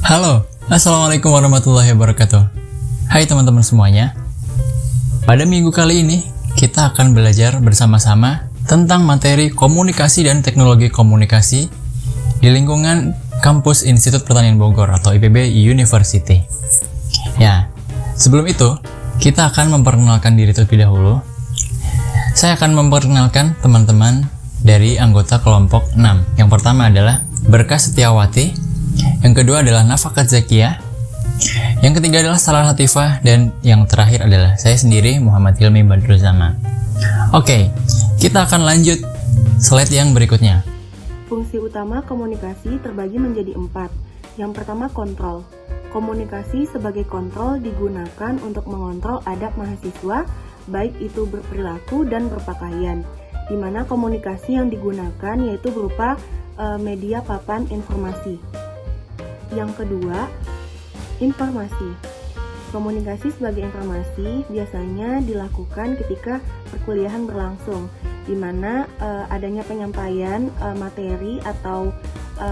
Halo, Assalamualaikum warahmatullahi wabarakatuh. Hai teman-teman semuanya. Pada minggu kali ini, kita akan belajar bersama-sama tentang materi komunikasi dan teknologi komunikasi di lingkungan kampus Institut Pertanian Bogor atau IPB University. Ya, sebelum itu, kita akan memperkenalkan diri terlebih dahulu. Saya akan memperkenalkan teman-teman dari anggota kelompok 6. Yang pertama adalah Berkah Setiawati, yang kedua adalah Nafakat Zakia, yang ketiga adalah Salah Latifah, dan yang terakhir adalah saya sendiri, Muhammad Hilmi Badrul Zaman. Oke, kita akan lanjut slide yang berikutnya. Fungsi utama komunikasi terbagi menjadi 4. Yang pertama, kontrol. Komunikasi sebagai kontrol digunakan untuk mengontrol adab mahasiswa, baik itu berperilaku dan berpakaian, di mana komunikasi yang digunakan yaitu berupa media papan informasi. Yang kedua, informasi. Komunikasi sebagai informasi biasanya dilakukan ketika perkuliahan berlangsung, di mana adanya penyampaian materi atau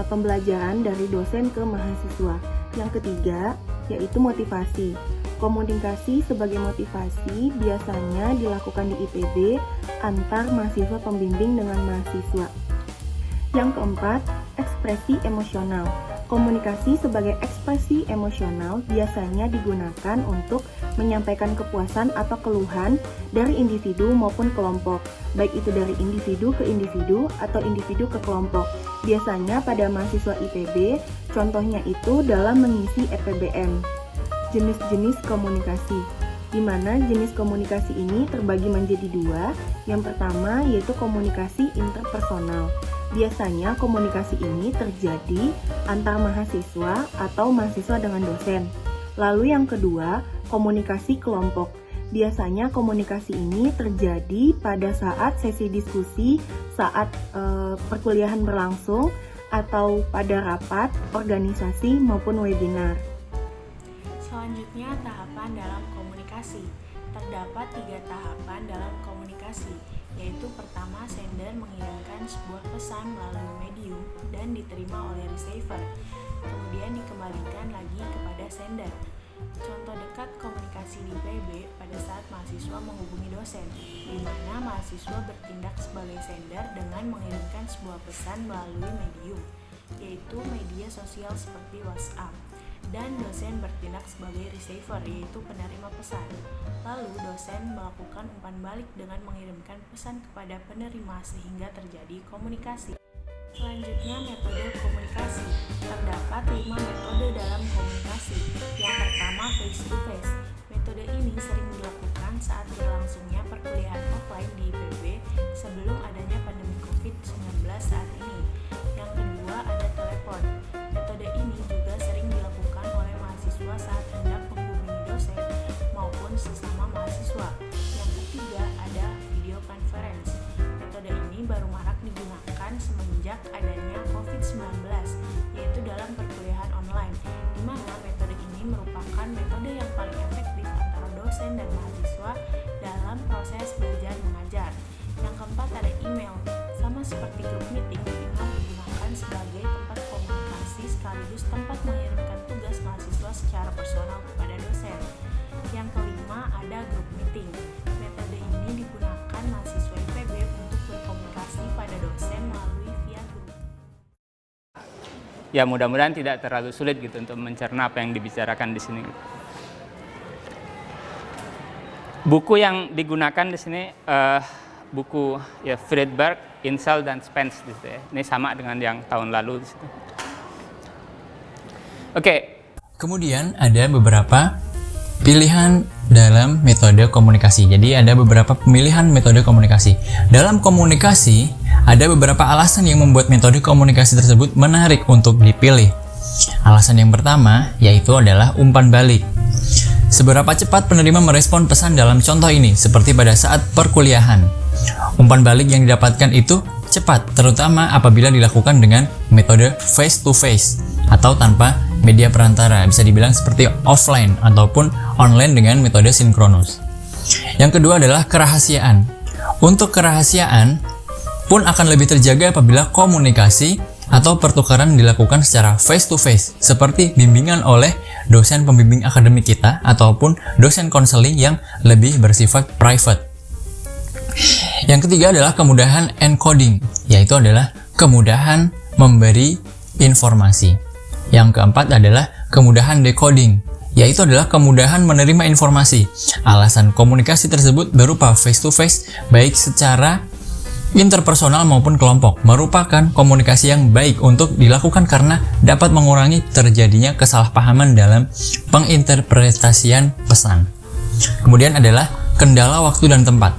pembelajaran dari dosen ke mahasiswa. Yang ketiga, yaitu motivasi. Komunikasi sebagai motivasi biasanya dilakukan di IPB antar mahasiswa pembimbing dengan mahasiswa. Yang keempat, ekspresi emosional. Komunikasi sebagai ekspresi emosional biasanya digunakan untuk menyampaikan kepuasan atau keluhan dari individu maupun kelompok, baik itu dari individu ke individu atau individu ke kelompok. Biasanya pada mahasiswa IPB, contohnya itu dalam mengisi EPBM. Jenis-jenis komunikasi, di mana jenis komunikasi ini terbagi menjadi 2. Yang pertama yaitu komunikasi interpersonal. Biasanya komunikasi ini terjadi antar mahasiswa atau mahasiswa dengan dosen. Lalu yang kedua, komunikasi kelompok. Biasanya komunikasi ini terjadi pada saat sesi diskusi, saat perkuliahan berlangsung, atau pada rapat, organisasi, maupun webinar. Selanjutnya, tahapan dalam komunikasi. Terdapat 3 tahapan dalam komunikasi, yaitu pertama, sender mengirimkan sebuah pesan melalui medium dan diterima oleh receiver, kemudian dikembalikan lagi kepada sender. Contoh dekat komunikasi di IPB pada saat mahasiswa menghubungi dosen, di mana mahasiswa bertindak sebagai sender dengan mengirimkan sebuah pesan melalui medium, yaitu media sosial seperti WhatsApp, dan dosen bertindak sebagai receiver, yaitu penerima pesan. Lalu dosen melakukan umpan balik dengan mengirimkan pesan kepada penerima sehingga terjadi komunikasi. Selanjutnya, metode komunikasi. Terdapat 5 metode dalam komunikasi. Yang pertama, face to face. Metode ini sering dilakukan saat berlangsungnya perkuliahan offline di IPB sebelum adanya pandemi COVID-19 saat ini. Yang kedua, ada telepon. Metode ini juga sering dilakukan oleh mahasiswa saat hendak menghubungi dosen maupun sesama mahasiswa. Yang ketiga, ada video conference. Metode ini baru marak digunakan semenjak adanya COVID-19, yaitu dalam perkuliahan online, di mana metode ini merupakan metode yang paling efektif antara dosen dan mahasiswa dalam proses belajar mengajar. Yang keempat, ada email. Sama seperti grup meeting, email digunakan sebagai tempat komunikasi sekaligus tempat mengirimkan tugas mahasiswa secara personal kepada dosen. Yang kelima, ada group meeting. Metode ini digunakan mahasiswa IPB untuk berkomunikasi pada dosen melalui via grup. Ya, mudah-mudahan tidak terlalu sulit gitu untuk mencerna apa yang dibicarakan di sini. Buku yang digunakan di sini buku ya Friedberg, Insel, dan Spence gitu ya. Ini sama dengan yang tahun lalu di situ. Oke. Kemudian ada beberapa pilihan dalam metode komunikasi. Jadi ada beberapa pemilihan metode komunikasi. Dalam komunikasi, ada beberapa alasan yang membuat metode komunikasi tersebut menarik untuk dipilih. Alasan yang pertama yaitu adalah umpan balik. Seberapa cepat penerima merespon pesan dalam contoh ini, seperti pada saat perkuliahan. Umpan balik yang didapatkan itu cepat, terutama apabila dilakukan dengan metode face to face atau tanpa media perantara, bisa dibilang seperti offline ataupun online dengan metode sinkronus. Yang kedua adalah kerahasiaan. Untuk kerahasiaan, pun akan lebih terjaga apabila komunikasi atau pertukaran dilakukan secara face to face, seperti bimbingan oleh dosen pembimbing akademik kita ataupun dosen konseling yang lebih bersifat private. Yang ketiga adalah kemudahan encoding, yaitu adalah kemudahan memberi informasi. Yang keempat adalah kemudahan decoding, yaitu adalah kemudahan menerima informasi. Alasan komunikasi tersebut berupa face to face, baik secara interpersonal maupun kelompok, merupakan komunikasi yang baik untuk dilakukan karena dapat mengurangi terjadinya kesalahpahaman dalam penginterpretasian pesan. Kemudian adalah kendala waktu dan tempat.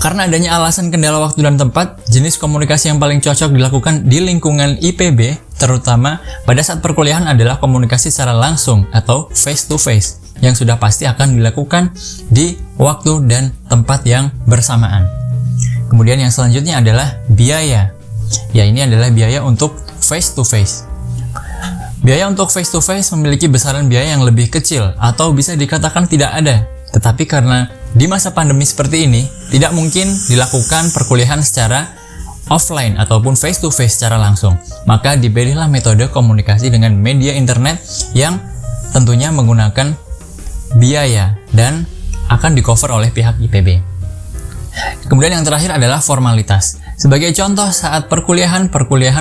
Karena adanya alasan kendala waktu dan tempat, jenis komunikasi yang paling cocok dilakukan di lingkungan IPB, terutama pada saat perkuliahan adalah komunikasi secara langsung atau face to face, yang sudah pasti akan dilakukan di waktu dan tempat yang bersamaan. Kemudian yang selanjutnya adalah biaya. Ya, ini adalah biaya untuk face to face. Biaya untuk face to face memiliki besaran biaya yang lebih kecil atau bisa dikatakan tidak ada. Tetapi karena di masa pandemi seperti ini tidak mungkin dilakukan perkuliahan secara offline ataupun face to face secara langsung, maka dipilihlah metode komunikasi dengan media internet yang tentunya menggunakan biaya dan akan di-cover oleh pihak IPB. Kemudian yang terakhir adalah formalitas. Sebagai contoh, saat perkuliahan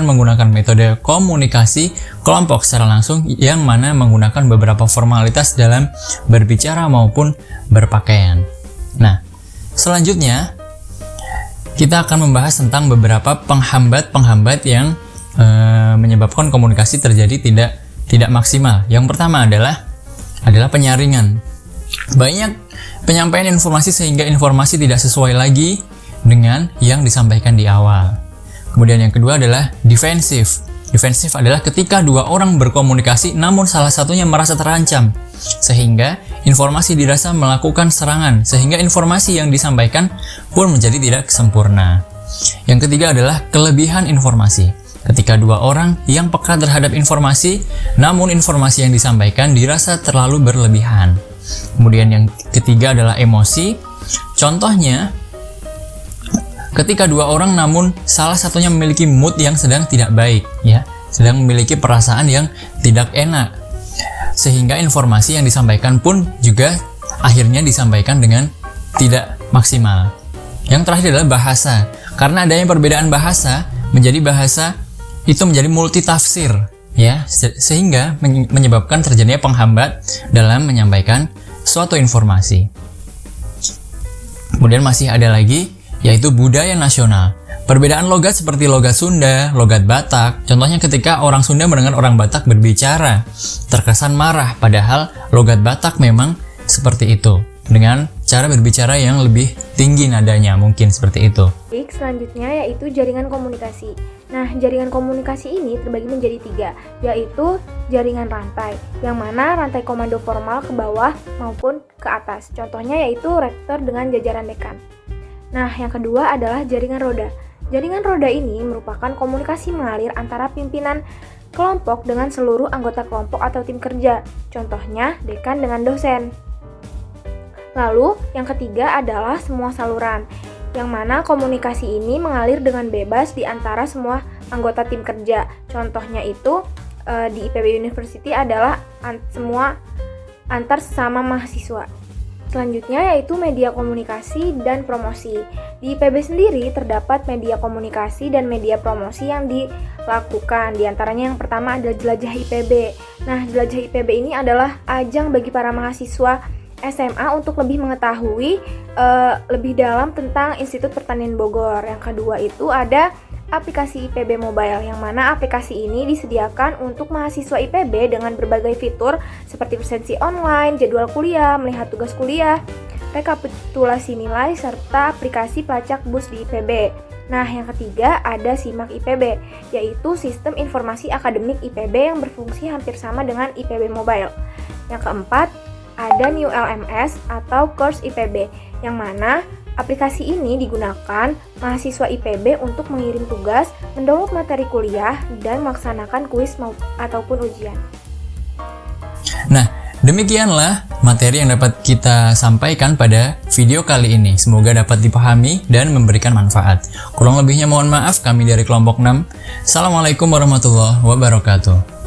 menggunakan metode komunikasi kelompok secara langsung yang mana menggunakan beberapa formalitas dalam berbicara maupun berpakaian. Nah, selanjutnya kita akan membahas tentang beberapa penghambat yang menyebabkan komunikasi terjadi tidak maksimal. Yang pertama adalah penyaringan. Banyak penyampaian informasi sehingga informasi tidak sesuai lagi dengan yang disampaikan di awal. Kemudian yang kedua adalah defensif. Defensif adalah ketika dua orang berkomunikasi namun salah satunya merasa terancam, sehingga informasi dirasa melakukan serangan, sehingga informasi yang disampaikan pun menjadi tidak sempurna. Yang ketiga adalah kelebihan informasi. Ketika dua orang yang peka terhadap informasi, namun informasi yang disampaikan dirasa terlalu berlebihan. Kemudian yang ketiga adalah emosi. Contohnya, ketika dua orang namun salah satunya memiliki mood yang sedang tidak baik, ya, sedang memiliki perasaan yang tidak enak, sehingga informasi yang disampaikan pun juga akhirnya disampaikan dengan tidak maksimal. Yang terakhir adalah bahasa. Karena adanya perbedaan bahasa itu menjadi multitafsir, ya, sehingga menyebabkan terjadinya penghambat dalam menyampaikan suatu informasi. Kemudian masih ada lagi, yaitu budaya nasional. Perbedaan logat seperti logat Sunda, logat Batak. Contohnya ketika orang Sunda mendengar orang Batak berbicara, terkesan marah, padahal logat Batak memang seperti itu, dengan cara berbicara yang lebih tinggi nadanya, mungkin seperti itu. Selanjutnya yaitu jaringan komunikasi. Nah, jaringan komunikasi ini terbagi menjadi 3, yaitu jaringan rantai, yang mana rantai komando formal ke bawah maupun ke atas. Contohnya yaitu rektor dengan jajaran dekan. Nah, yang kedua adalah jaringan roda. Jaringan roda ini merupakan komunikasi mengalir antara pimpinan kelompok dengan seluruh anggota kelompok atau tim kerja. Contohnya dekan dengan dosen. Lalu, yang ketiga adalah semua saluran, yang mana komunikasi ini mengalir dengan bebas di antara semua anggota tim kerja. Contohnya itu di IPB University adalah semua antar sesama mahasiswa. Selanjutnya yaitu media komunikasi dan promosi. Di IPB sendiri terdapat media komunikasi dan media promosi yang dilakukan. Di antaranya yang pertama adalah Jelajah IPB. Nah, Jelajah IPB ini adalah ajang bagi para mahasiswa SMA untuk lebih mengetahui lebih dalam tentang Institut Pertanian Bogor. Yang kedua itu ada aplikasi IPB Mobile, yang mana aplikasi ini disediakan untuk mahasiswa IPB dengan berbagai fitur seperti presensi online, jadwal kuliah, melihat tugas kuliah, rekapitulasi nilai, serta aplikasi pelacak bus di IPB. Nah, yang ketiga ada SIMAK IPB, yaitu Sistem Informasi Akademik IPB yang berfungsi hampir sama dengan IPB Mobile. Yang keempat ada New LMS atau Course IPB, yang mana aplikasi ini digunakan mahasiswa IPB untuk mengirim tugas, mendownload materi kuliah, dan melaksanakan kuis ataupun ujian. Nah, Demikianlah materi yang dapat kita sampaikan pada video kali ini. Semoga dapat dipahami dan memberikan manfaat. Kurang lebihnya mohon maaf, kami dari kelompok 6. Assalamualaikum warahmatullahi wabarakatuh.